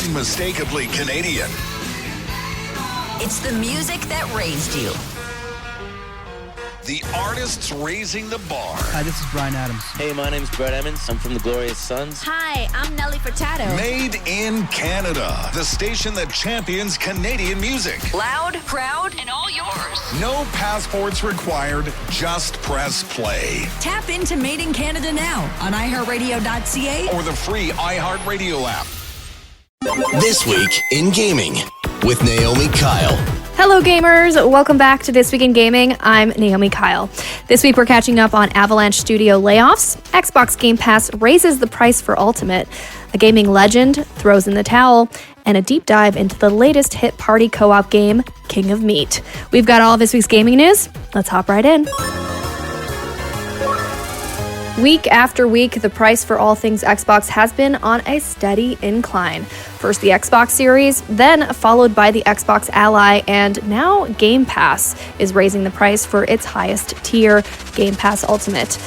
unmistakably Canadian. It's the music that raised you. The artists raising the bar. Hi, this is Brian Adams. Hey, my name's Brett Emmons. I'm from the Glorious Sons. Hi, I'm Nelly Furtado. Made in Canada, the station that champions Canadian music. Loud, proud, and all yours. No passports required, just press play. Tap into Made in Canada now on iHeartRadio.ca or the free iHeartRadio app. This Week in Gaming with Naomi Kyle. Hello gamers, welcome back to This Week in Gaming. I'm Naomi Kyle. This week we're catching up on Avalanche Studio layoffs, Xbox Game Pass raises the price for Ultimate, a gaming legend throws in the towel, and a deep dive into the latest hit party co-op game, King of Meat. We've got all of this week's gaming news. Let's hop right in. Week after week, the price for all things Xbox has been on a steady incline. First the Xbox Series, then followed by the Xbox Ally, and now Game Pass is raising the price for its highest tier, Game Pass Ultimate.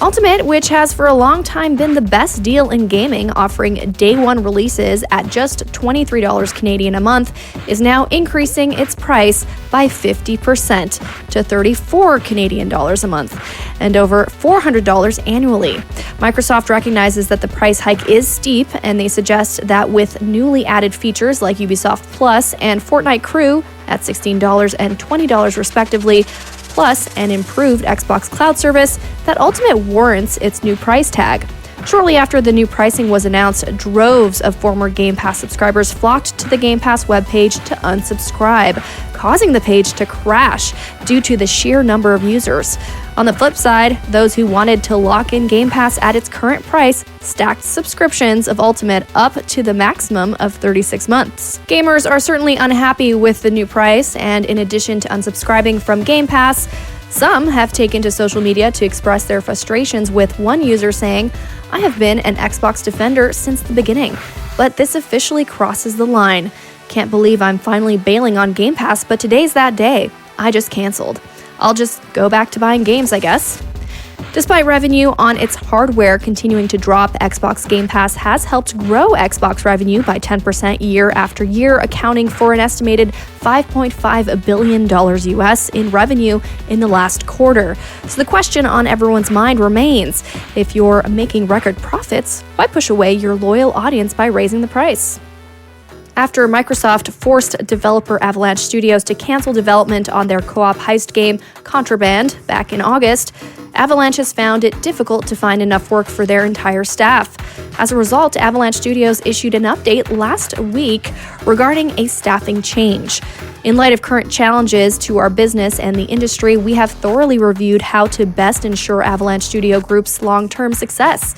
Ultimate, which has for a long time been the best deal in gaming, offering day one releases at just $23 Canadian a month, is now increasing its price by 50% to $34 Canadian dollars a month and over $400 annually. Microsoft recognizes that the price hike is steep, and they suggest that with newly added features like Ubisoft Plus and Fortnite Crew at $16 and $20 respectively, plus an improved Xbox Cloud service, that Ultimate warrants its new price tag. Shortly after the new pricing was announced, droves of former Game Pass subscribers flocked to the Game Pass webpage to unsubscribe, causing the page to crash due to the sheer number of users. On the flip side, those who wanted to lock in Game Pass at its current price stacked subscriptions of Ultimate up to the maximum of 36 months. Gamers are certainly unhappy with the new price, and in addition to unsubscribing from Game Pass, some have taken to social media to express their frustrations, with one user saying, "I have been an Xbox defender since the beginning, but this officially crosses the line. Can't believe I'm finally bailing on Game Pass, but today's that day. I just canceled. I'll just go back to buying games, I guess." Despite revenue on its hardware continuing to drop, Xbox Game Pass has helped grow Xbox revenue by 10% year after year, accounting for an estimated $5.5 billion US in revenue in the last quarter. So the question on everyone's mind remains, if you're making record profits, why push away your loyal audience by raising the price? After Microsoft forced developer Avalanche Studios to cancel development on their co-op heist game Contraband back in August, Avalanche has found it difficult to find enough work for their entire staff. As a result, Avalanche Studios issued an update last week regarding a staffing change. In light of current challenges to our business and the industry, we have thoroughly reviewed how to best ensure Avalanche Studio Group's long-term success.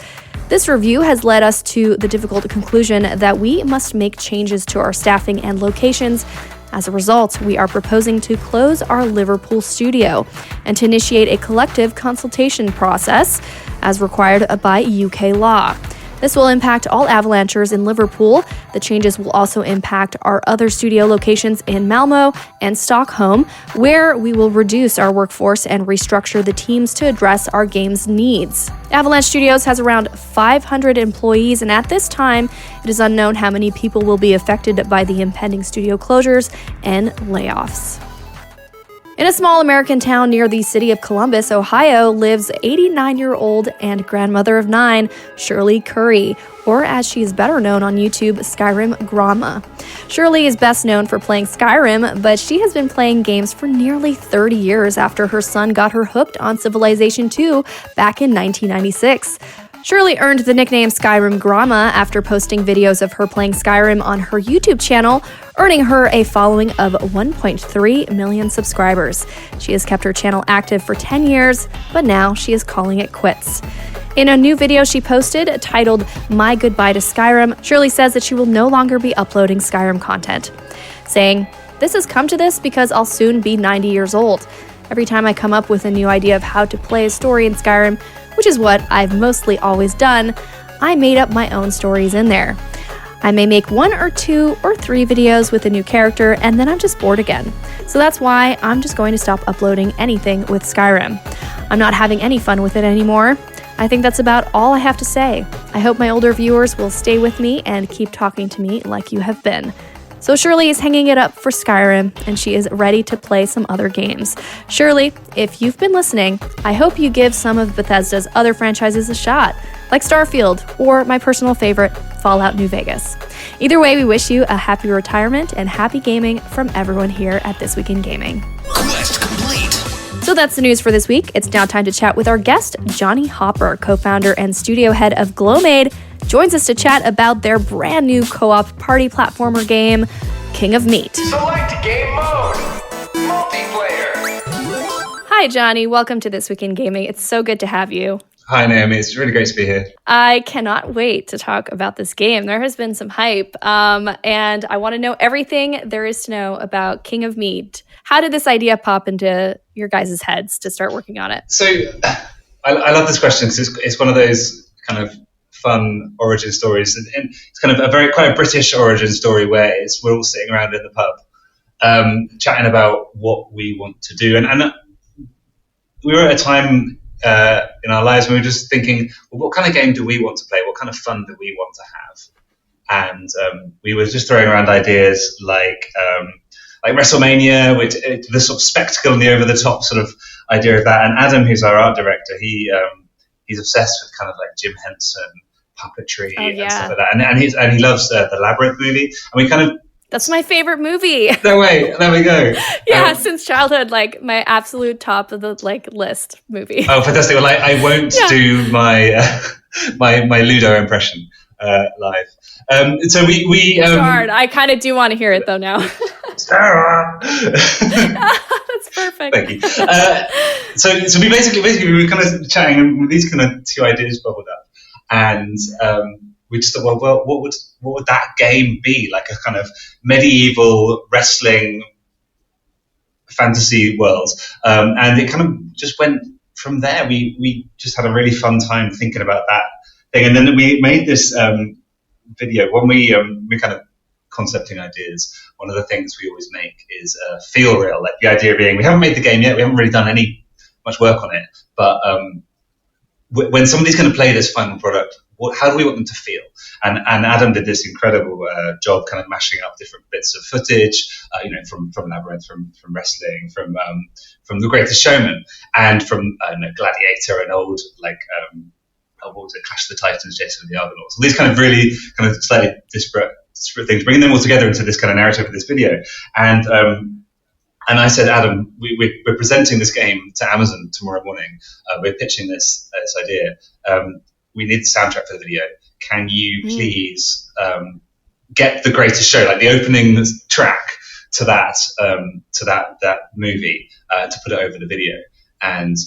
This review has led us to the difficult conclusion that we must make changes to our staffing and locations. As a result, we are proposing to close our Liverpool studio and to initiate a collective consultation process as required by UK law. This will impact all Avalanchers in Liverpool. The changes will also impact our other studio locations in Malmo and Stockholm, where we will reduce our workforce and restructure the teams to address our game's needs. Avalanche Studios has around 500 employees, and at this time, it is unknown how many people will be affected by the impending studio closures and layoffs. In a small American town near the city of Columbus, Ohio, lives 89-year-old and grandmother of 9, Shirley Curry, or as she is better known on YouTube, Skyrim Grandma. Shirley is best known for playing Skyrim, but she has been playing games for nearly 30 years after her son got her hooked on Civilization 2 back in 1996. Shirley earned the nickname Skyrim Grandma after posting videos of her playing Skyrim on her YouTube channel, earning her a following of 1.3 million subscribers. She has kept her channel active for 10 years, but now she is calling it quits. In a new video she posted titled "My Goodbye to Skyrim," Shirley says that she will no longer be uploading Skyrim content, saying, "This has come to this because I'll soon be 90 years old. Every time I come up with a new idea of how to play a story in Skyrim, which is what I've mostly always done, I made up my own stories in there. I may make 1 or 2 or 3 videos with a new character, and then I'm just bored again. So that's why I'm just going to stop uploading anything with Skyrim. I'm not having any fun with it anymore. I think that's about all I have to say. I hope my older viewers will stay with me and keep talking to me like you have been. So Shirley is hanging it up for Skyrim, and she is ready to play some other games. Shirley, if you've been listening, I hope you give some of Bethesda's other franchises a shot, like Starfield or my personal favorite, Fallout New Vegas. Either way, we wish you a happy retirement and happy gaming from everyone here at This Week in Gaming. Quest complete. So that's the news for this week. It's now time to chat with our guest, Jonny Hopper, co-founder and studio head of Glowmade, joins us to chat about their brand new co-op party platformer game, King of Meat. Select game mode. Multiplayer. Hi, Jonny. Welcome to This Week in Gaming. It's so good to have you. Hi, Naomi. It's really great to be here. I cannot wait to talk about this game. There has been some hype, and I want to know everything there is to know about King of Meat. How did this idea pop into your guys' heads to start working on it? So I love this question because it's one of those kind of fun origin stories. And it's kind of quite a British origin story where we're all sitting around in the pub chatting about what we want to do. And we were at a time in our lives when we were just thinking, well, what kind of game do we want to play? What kind of fun do we want to have? And we were just throwing around ideas like WrestleMania, which the sort of spectacle and the over-the-top sort of idea of that. And Adam, who's our art director, he's obsessed with kind of like Jim Henson, puppetry, and stuff like that. And he loves the Labyrinth movie. And we kind of That's my favorite movie. No way. There we go. Yeah, since childhood, like my absolute top of the list movie. Oh, fantastic! Well, I won't do my my Ludo impression live. So we it's hard. I kind of do want to hear it though now. Sarah. That's perfect. Thank you. So we basically we were kind of chatting, and these kind of two ideas bubbled up, and we just thought, well, what would that game be? Like a kind of medieval wrestling fantasy world, and it kind of just went from there. We just had a really fun time thinking about that thing, and then we made this video when we kind of concepting ideas. One of the things we always make is feel real. Like the idea being, we haven't made the game yet, we haven't really done much work on it, but when somebody's going to play this final product, how do we want them to feel? And Adam did this incredible job, kind of mashing up different bits of footage, from Labyrinth, from wrestling, from The Greatest Showman, and from Gladiator, and old what was it, Clash of the Titans, Jason and the Argonauts. All these kind of really kind of slightly disparate things, bringing them all together into this kind of narrative of this video. And I said, Adam, we're presenting this game to Amazon tomorrow morning. We're pitching this idea. We need the soundtrack for the video. Can you please get The Greatest Show, like the opening track to that movie, to put it over the video, and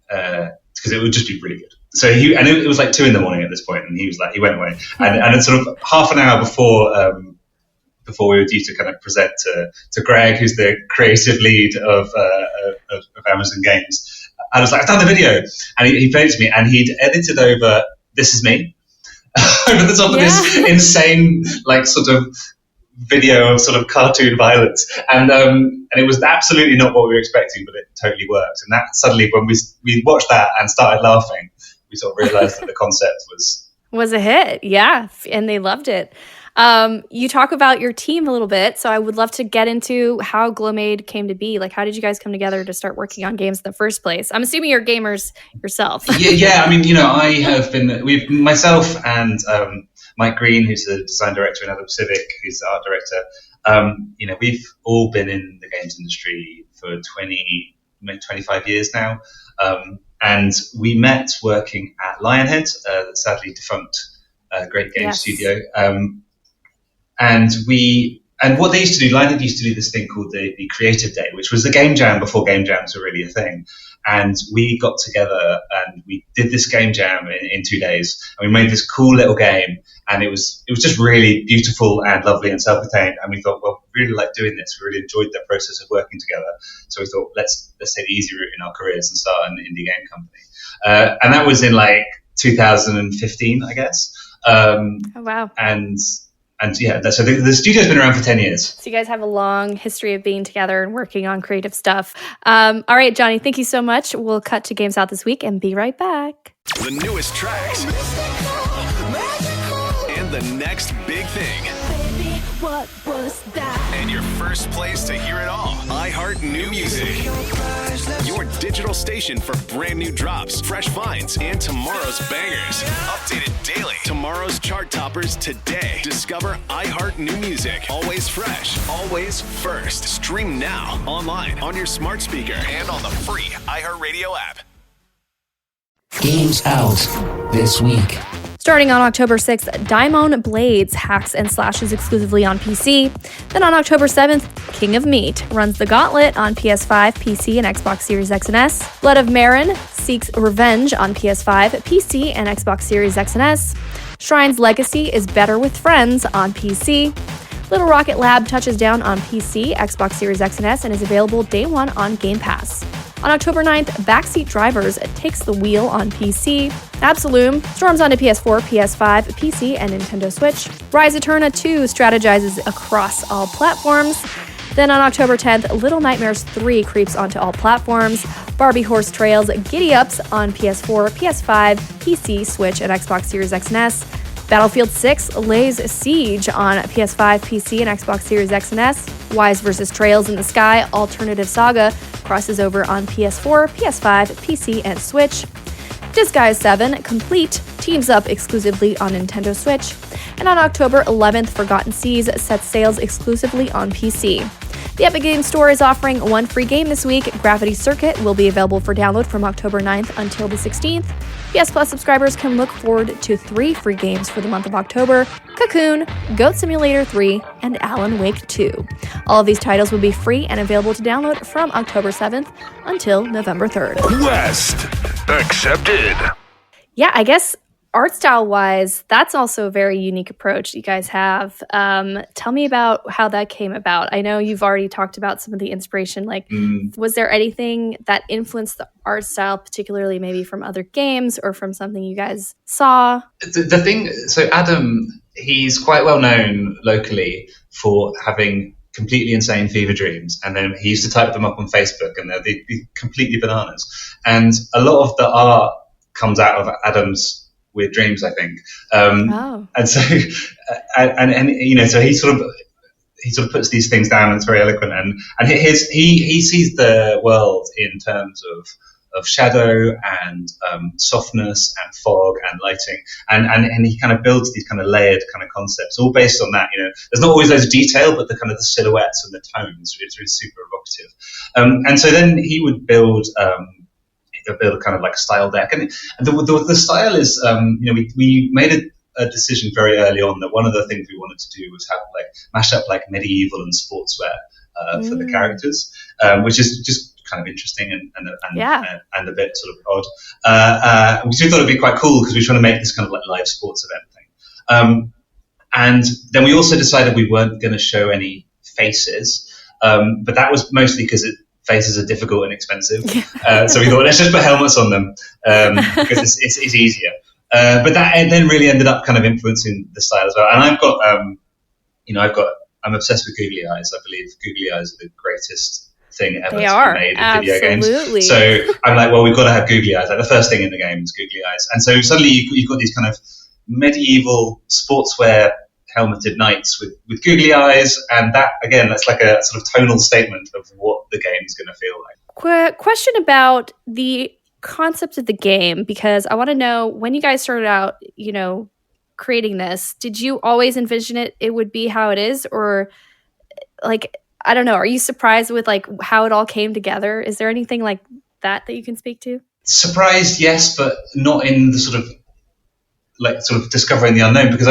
because it would just be really good. So it was like 2 a.m. at this point, and he went away, and it's sort of half an hour before we were due to kind of present to Greg, who's the creative lead of Amazon Games. I was like, I've done the video. And he played it to me, and he'd edited over This Is Me over the top of this insane, sort of video of sort of cartoon violence. And it was absolutely not what we were expecting, but it totally worked. And that suddenly, when we watched that and started laughing, we sort of realized that the concept was a hit. Yeah. And they loved it. You talk about your team a little bit, so I would love to get into how Glowmade came to be. Like, how did you guys come together to start working on games in the first place? I'm assuming you're gamers yourself. Yeah. I mean, I have been, myself and Mike Green, who's the design director, and Adam Civic, who's the art director. We've all been in the games industry for 25 years now. And we met working at Lionhead, the sadly defunct great game studio. And what they used to do, Lionhead used to do this thing called the Creative Day, which was the game jam before game jams were really a thing. And we got together and we did this game jam in 2 days, and we made this cool little game, and it was just really beautiful and lovely and self-contained. And we thought, well, we really like doing this. We really enjoyed the process of working together. So we thought, let's take the easy route in our careers and start an indie game company. And that was in 2015, I guess. Oh wow! And so the studio's been around for 10 years. So you guys have a long history of being together and working on creative stuff. All right, Jonny, thank you so much. We'll cut to Games Out this week and be right back. The newest tracks. And the next big thing. What was that? And your first place to hear it all. iHeart New Music. Your digital station for brand new drops, fresh finds, and tomorrow's bangers. Updated daily. Tomorrow's chart toppers today. Discover iHeart New Music. Always fresh. Always first. Stream now. Online. On your smart speaker. And on the free iHeartRadio app. Games Out this week. Starting on October 6th, Daimon Blades hacks and slashes exclusively on PC. Then on October 7th, King of Meat runs the gauntlet on PS5, PC, and Xbox Series X and S. Blood of Marin seeks revenge on PS5, PC, and Xbox Series X and S. Shrine's Legacy is better with friends on PC. Little Rocket Lab touches down on PC, Xbox Series X and S, and is available day one on Game Pass. On October 9th, Backseat Drivers takes the wheel on PC. Absolume storms onto PS4, PS5, PC, and Nintendo Switch. Rise Eterna 2 strategizes across all platforms. Then on October 10th, Little Nightmares 3 creeps onto all platforms. Barbie Horse Trails Giddy Ups on PS4, PS5, PC, Switch, and Xbox Series X and S. Battlefield 6 lays siege on PS5, PC, and Xbox Series X and S. Wise vs. Trails in the Sky Alternative Saga crosses over on PS4, PS5, PC, and Switch. Disguise 7 Complete teams up exclusively on Nintendo Switch. And on October 11th, Forgotten Seas sets sales exclusively on PC. The Epic Games Store is offering one free game this week. Gravity Circuit will be available for download from October 9th until the 16th. PS Plus subscribers can look forward to 3 free games for the month of October: Cocoon, Goat Simulator 3, and Alan Wake 2. All of these titles will be free and available to download from October 7th until November 3rd. Quest accepted. Yeah, I guess art style wise, that's also a very unique approach you guys have. Tell me about how that came about. I know you've already talked about some of the inspiration. Was there anything that influenced the art style, particularly maybe from other games or from something you guys saw? The thing, so Adam, he's quite well known locally for having completely insane fever dreams, and then he used to type them up on Facebook, and they'd be completely bananas. And a lot of the art comes out of Adam's weird dreams, I think. And so, and you know, so he sort of puts these things down, and it's very eloquent. And he sees the world in terms of shadow and softness and fog and lighting, and he kind of builds these kind of layered kind of concepts, all based on that. You know, there's not always loads of detail, but the kind of the silhouettes and the tones, it's really super evocative. And so then he would build kind of like a style deck, and the style is, you know, we made a decision very early on that one of the things we wanted to do was have mash up medieval and sportswear for the characters, which is just kind of interesting and a bit sort of odd. We thought it'd be quite cool because we were trying to make this kind of live sports event thing. And then we also decided we weren't going to show any faces, but that was mostly because faces are difficult and expensive. So we thought, let's just put helmets on them because it's easier. But that then really ended up kind of influencing the style as well. And I'm obsessed with googly eyes. I believe googly eyes are the greatest thing ever to be made in video games. So I'm like, well, we've got to have googly eyes. Like the first thing in the game is googly eyes. And so suddenly you've got these kind of medieval sportswear helmeted knights with googly eyes, and that again, that's like a sort of tonal statement of what the game is going to feel like. Question about the concept of the game, because I want to know, when you guys started out, you know, creating this, did you always envision it would be how it is, or I don't know, are you surprised with how it all came together? Is there anything like that you can speak to? Surprised, yes, but not in the sort of discovering the unknown, because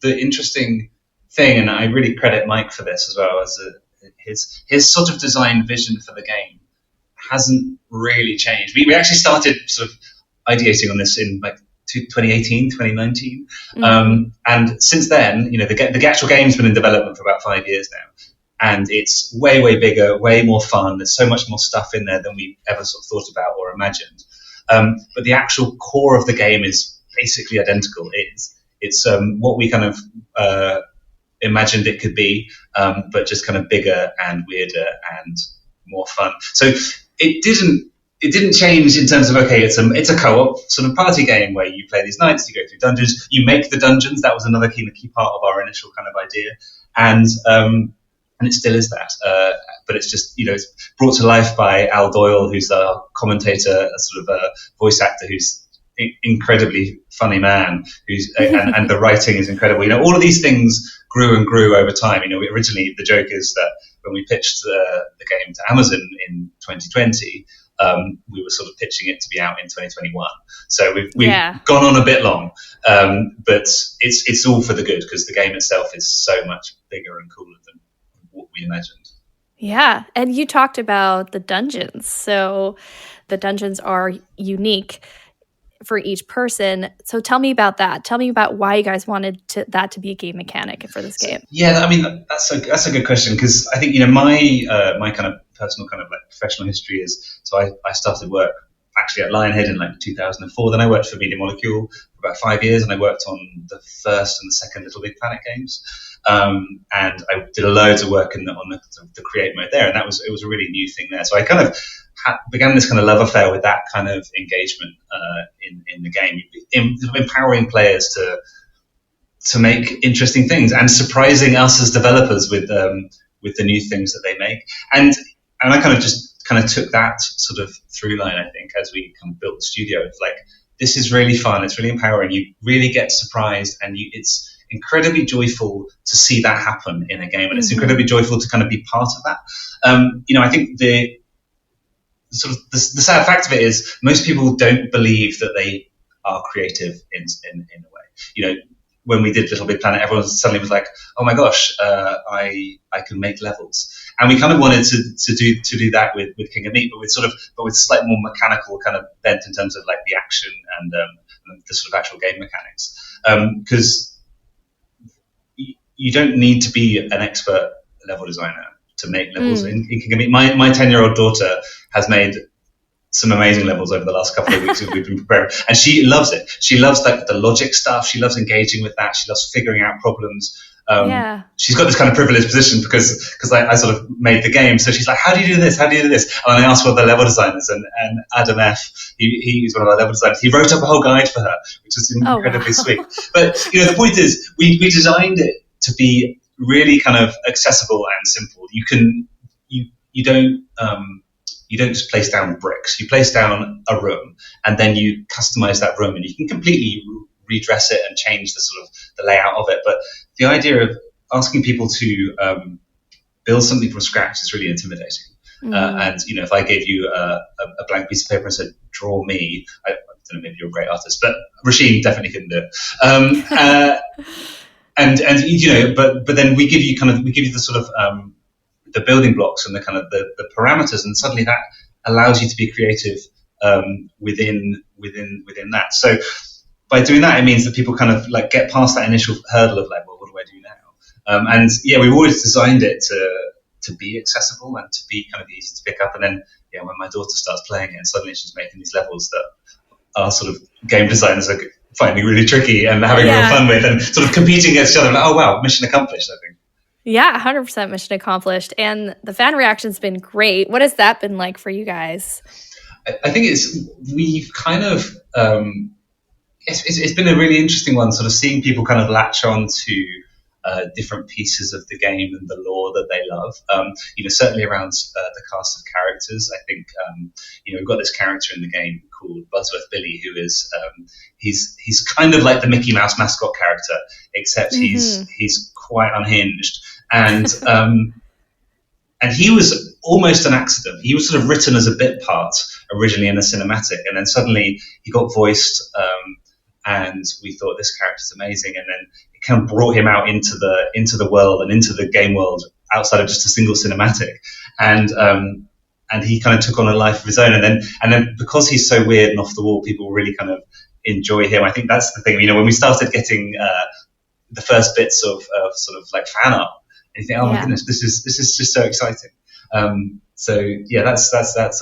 the interesting thing, and I really credit Mike for this as well, is his sort of design vision for the game hasn't really changed. We actually started sort of ideating on this in 2018, 2019, and since then, you know, the actual game's been in development for about 5 years now, and it's way, way bigger, way more fun. There's so much more stuff in there than we ever sort of thought about or imagined. But the actual core of the game is basically identical. It's what we kind of imagined it could be, but just kind of bigger and weirder and more fun. So it didn't change in terms of, okay, it's a co-op sort of party game where you play these nights, you go through dungeons, you make the dungeons. That was another key part of our initial kind of idea, and it still is that. But it's just, it's brought to life by Al Doyle, who's a commentator, a sort of a voice actor who's incredibly funny man, and the writing is incredible. All of these things grew and grew over time. Originally the joke is that when we pitched the game to Amazon in 2020, we were sort of pitching it to be out in 2021. So we've gone on a bit long, but it's all for the good, because the game itself is so much bigger and cooler than what we imagined. Yeah, and you talked about the dungeons. So the dungeons are unique for each person. So tell me about that. Tell me about why you guys wanted that to be a game mechanic for this game. Yeah, I mean, that's a good question, because I think, my kind of personal kind of like professional history is, so I started work actually at Lionhead in like 2004. Then I worked for Media Molecule for about 5 years, and I worked on the first and the second Little Big Planet games. And I did loads of work on the create mode there, and it was a really new thing there. So I kind of began this kind of love affair with that kind of engagement in the game, empowering players to make interesting things and surprising us as developers with the new things that they make. And I kind of took that sort of through line, I think, as we kind of built the studio. It's like, this is really fun. It's really empowering. You really get surprised, and it's incredibly joyful to see that happen in a game, and it's incredibly joyful to kind of be part of that. I think the sad fact of it is most people don't believe that they are creative in a way. When we did Little Big Planet, everyone suddenly was like, "Oh my gosh, I can make levels." And we kind of wanted to do that with King of Meat, but with slightly more mechanical kind of bent in terms of like the action and the sort of actual game mechanics, because you don't need to be an expert level designer to make levels in King of Meat. My 10-year-old daughter has made some amazing levels over the last couple of weeks we've been preparing, and she loves it. She loves like the logic stuff. She loves engaging with that. She loves figuring out problems. She's got this kind of privileged position because I sort of made the game. So she's like, how do you do this? How do you do this? And I asked one of the level designers, and Adam F., he's one of our level designers. He wrote up a whole guide for her, which is incredibly sweet. But, the point is, we designed it to be really kind of accessible and simple. You don't just place down bricks. You place down a room, and then you customize that room, and you can completely redress it and change the sort of the layout of it. But the idea of asking people to build something from scratch is really intimidating. And if I gave you a blank piece of paper and said, "Draw me," I don't know, maybe you're a great artist, but Rasheen definitely couldn't do it. But then we give you the sort of the building blocks and the kind of the parameters, and suddenly that allows you to be creative within that. So by doing that, it means that people kind of like get past that initial hurdle of like, well, what do I do now? We've always designed it to be accessible and to be kind of easy to pick up. And then when my daughter starts playing it, and suddenly she's making these levels that our sort of game designers are finding really tricky and having real fun with, and sort of competing against each other. Like, oh wow, mission accomplished, I think. Yeah, 100% mission accomplished. And the fan reaction's been great. What has that been like for you guys? I think we've kind of, it's been a really interesting one, sort of seeing people kind of latch on to different pieces of the game and the lore that they love. Certainly around the cast of characters. I think, we've got this character in the game called Buzzworth Billy, who is, he's kind of like the Mickey Mouse mascot character, except he's quite unhinged. And he was almost an accident. He was sort of written as a bit part originally in a cinematic, and then suddenly he got voiced, and we thought this character's amazing, and then it kind of brought him out into the world and into the game world outside of just a single cinematic, and he kind of took on a life of his own, and then because he's so weird and off the wall, people really kind of enjoy him. I think that's the thing. When we started getting the first bits of sort of like fan art, and you think, oh my goodness, this is just so exciting. That's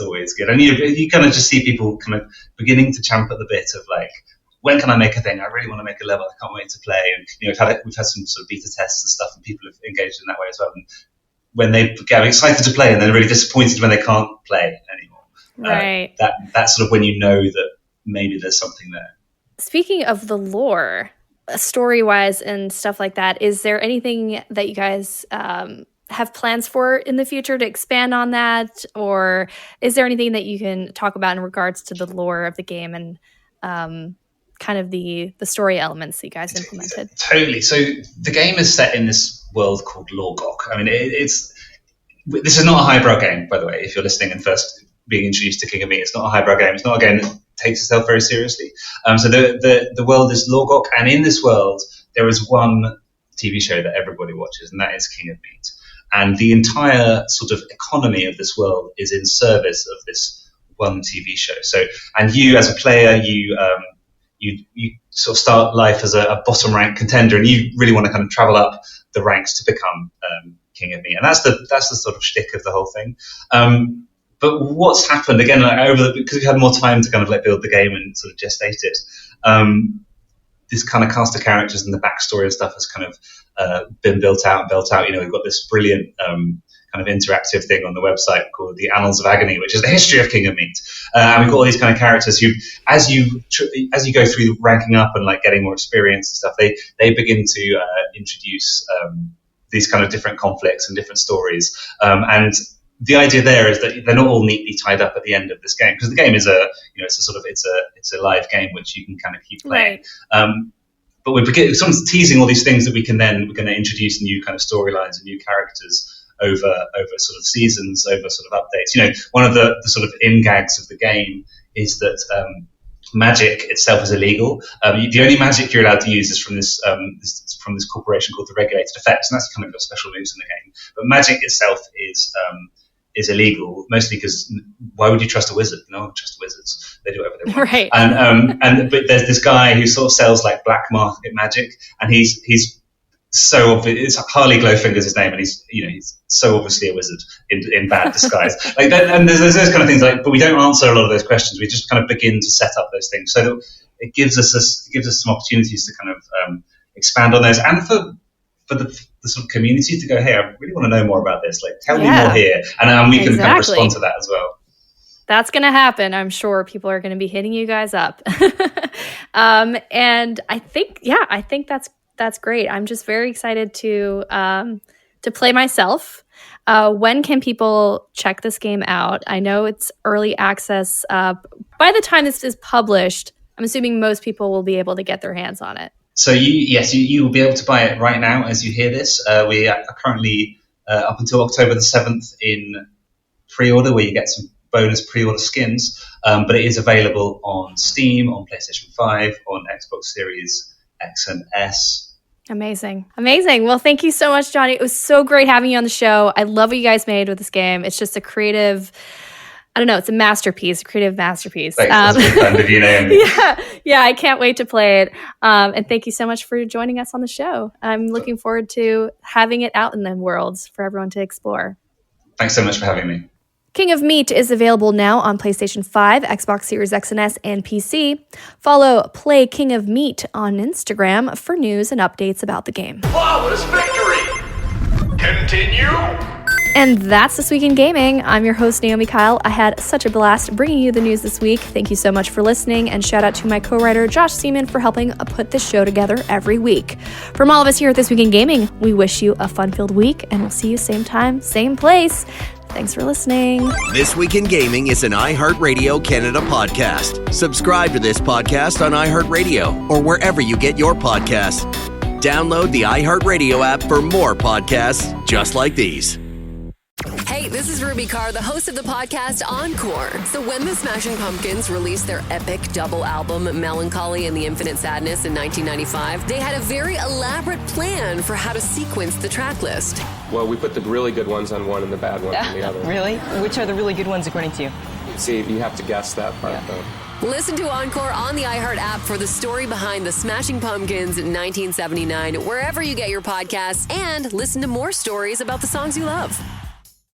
always good. And you kind of just see people kind of beginning to champ at the bit of like, when can I make a thing? I really want to make a level. I can't wait to play. And we've had some sort of beta tests and stuff, and people have engaged in that way as well. And when they get excited to play and then really disappointed when they can't play anymore, right? That's sort of when you know that maybe there's something there. Speaking of the lore, story-wise and stuff like that, is there anything that you guys have plans for in the future to expand on that? Or is there anything that you can talk about in regards to the lore of the game and kind of the story elements that you guys implemented? Totally. So the game is set in this world called Lorgok. I mean, this is not a highbrow game, by the way, if you're listening and first being introduced to King of Meat. It's not a highbrow game. It's not a game that takes itself very seriously. So the world is Lorgok, and in this world there is one TV show that everybody watches, and that is King of Meat. And the entire sort of economy of this world is in service of this one TV show. So, and you as a player, you sort of start life as a bottom rank contender, and you really want to kind of travel up the ranks to become King of Meat. And that's the sort of shtick of the whole thing. But what's happened again, because we've had more time to kind of build the game and sort of gestate it, this kind of cast of characters and the backstory and stuff has kind of been built out. We've got this brilliant kind of interactive thing on the website called the Annals of Agony, which is the history of King of Meat. And we've got all these kind of characters who, as you go through ranking up and getting more experience and stuff, they begin to introduce these kind of different conflicts and different stories. And the idea there is that they're not all neatly tied up at the end of this game, because the game is it's a live game which you can kind of keep playing. Right. But we're someone's teasing all these things that we're going to introduce new kind of storylines and new characters over sort of seasons, over sort of updates. One of the sort of in gags of the game is that magic itself is illegal. The only magic you're allowed to use is from this corporation called the Regulated Effects, and that's kind of got special moves in the game. But magic itself is illegal, mostly because why would you trust a wizard? No one trusts wizards. They do whatever they want. Right. But there's this guy who sort of sells black market magic, and he's so obvious. It's Harley Glowfinger's his name, and he's so obviously a wizard in bad disguise. And there's those kind of things but we don't answer a lot of those questions. We just kind of begin to set up those things, so that it gives us some opportunities to kind of expand on those, and for the sort of community to go, hey, I really want to know more about this. Tell me more here, and we can kind of respond to that as well. That's going to happen. I'm sure people are going to be hitting you guys up. And I think that's great. I'm just very excited to play myself. When can people check this game out? I know it's early access. By the time this is published, I'm assuming most people will be able to get their hands on it. So you will be able to buy it right now as you hear this. We are currently up until October the 7th in pre-order, where you get some bonus pre-order skins. But it is available on Steam, on PlayStation 5, on Xbox Series X and S. Amazing. Well, thank you so much, Jonny. It was so great having you on the show. I love what you guys made with this game. It's just a creative... I don't know. It's a masterpiece, a creative masterpiece. Thanks. That's really kind of you, Naomi. Yeah. I can't wait to play it. And thank you so much for joining us on the show. I'm looking forward to having it out in the world for everyone to explore. Thanks so much for having me. King of Meat is available now on PlayStation 5, Xbox Series X and S, and PC. Follow Play King of Meat on Instagram for news and updates about the game. Flawless victory! Continue! And that's This Week in Gaming. I'm your host, Naomi Kyle. I had such a blast bringing you the news this week. Thank you so much for listening, and shout out to my co-writer, Josh Seaman, for helping put this show together every week. From all of us here at This Week in Gaming, we wish you a fun-filled week, and we'll see you same time, same place. Thanks for listening. This Week in Gaming is an iHeartRadio Canada podcast. Subscribe to this podcast on iHeartRadio or wherever you get your podcasts. Download the iHeartRadio app for more podcasts just like these. Hey, this is Ruby Carr, the host of the podcast Encore. So when the Smashing Pumpkins released their epic double album, Melancholy and the Infinite Sadness, in 1995, they had a very elaborate plan for how to sequence the track list. Well, we put the really good ones on one and the bad ones on the other. Really? Which are the really good ones according to you? See, you have to guess that part, though. Listen to Encore on the iHeart app for the story behind the Smashing Pumpkins in 1979, wherever you get your podcasts, and listen to more stories about the songs you love.